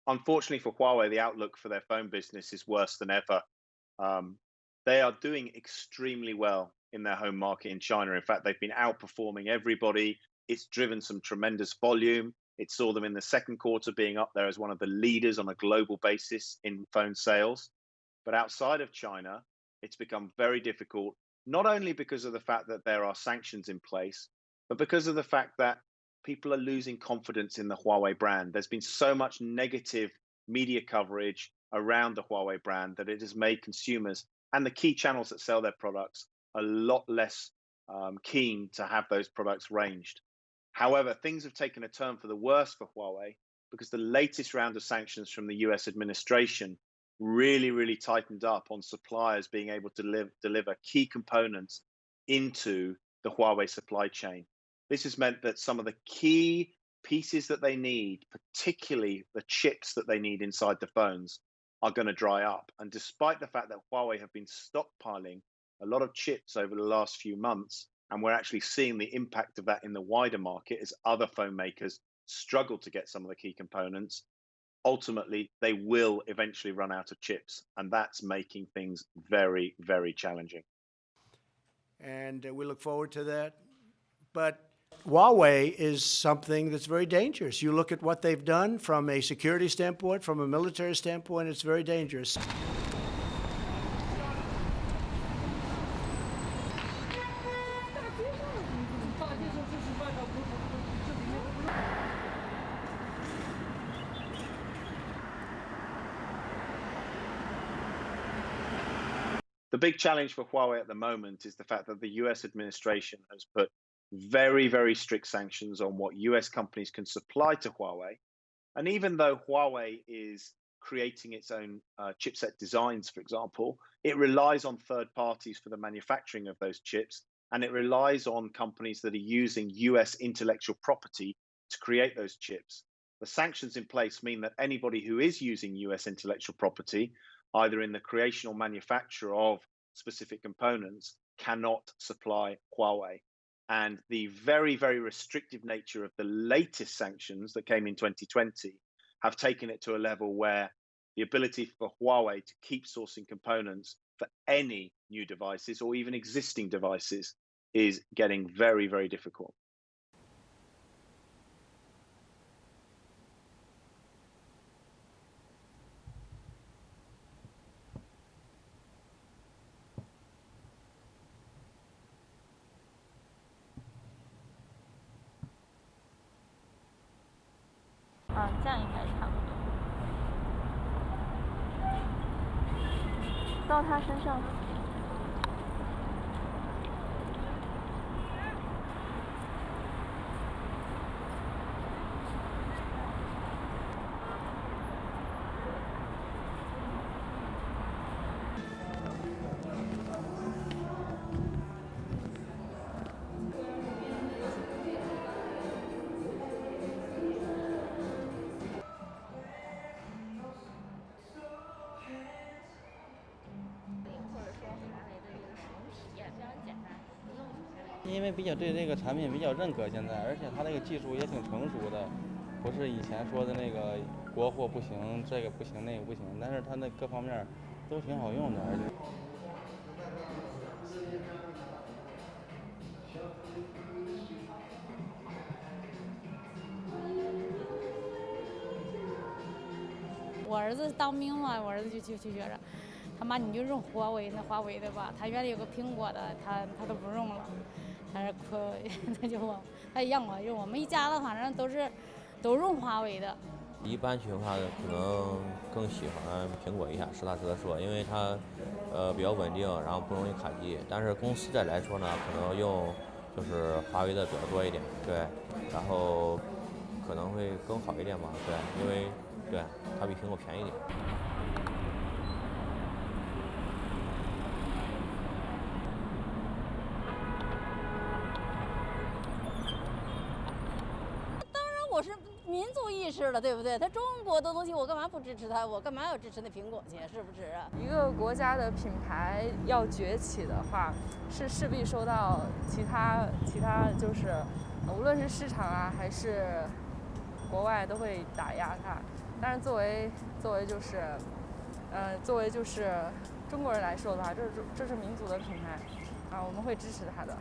Unfortunately for Huawei, the outlook for their phone business is worse than ever. Um, they are doing extremely well in their home market in China. In fact, they've been outperforming everybody. It's driven some tremendous volume. It saw them in the second quarter being up there as one of the leaders on a global basis in phone sales. But outside of China, it's become very difficult, not only because of the fact that there are sanctions in place, but because of the fact that people are losing confidence in the Huawei brand. There's been so much negative media coverage around the Huawei brand that it has made consumers and the key channels that sell their products a lot less keen to have those products ranged. However, things have taken a turn for the worse for Huawei because the latest round of sanctions from the US administration really tightened up on suppliers being able to deliver key components into the Huawei supply chain. This has meant that some of the key pieces that they need, particularly the chips that they need inside the phones, are going to dry up. And despite the fact that Huawei have been stockpiling a lot of chips over the last few months, and we're actually seeing the impact of that in the wider market as other phone makers struggle to get some of the key components, ultimately they will eventually run out of chips. And that's making things very challenging. And we look forward to that. But Huawei is something that's very dangerous. You look at what they've done from a security standpoint, from a military standpoint, it's very dangerous. The big challenge for Huawei at the moment is the fact that the US administration has put very strict sanctions on what US companies can supply to Huawei. And even though Huawei is creating its own chipset designs, for example, it relies on third parties for the manufacturing of those chips. And it relies on companies that are using US intellectual property to create those chips. The sanctions in place mean that anybody who is using US intellectual property, either in the creation or manufacture of specific components, cannot supply Huawei. And the very restrictive nature of the latest sanctions that came in 2020 have taken it to a level where the ability for Huawei to keep sourcing components for any new devices or even existing devices is getting very difficult.啊，这样应该差不多。到他身上。因为比较对这个产品比较认可现在，而且它那个技术也挺成熟的，不是以前说的那个国货不行，这个不行那个不行，但是它那各方面都挺好用的，而且。我儿子当兵嘛，我儿子就觉着，他妈你就用华为的吧，他原来有个苹果的，他都不用了，他说他让我用，我们一家子反正都用华为的。一般情况下可能更喜欢苹果一下，实打实的说，因为它比较稳定，然后不容易卡机。但是公司再来说呢，可能用就是华为的比较多一点，对，然后可能会更好一点嘛，对，因为对它比苹果便宜点。我是民族意识了，对不对？他中国的东西我干嘛不支持他？我干嘛要支持那苹果去？是不是啊？一个国家的品牌要崛起的话，是势必受到其他就是，无论是市场啊还是国外都会打压它。但是作为就是中国人来说的话，这是民族的品牌，啊，我们会支持它的。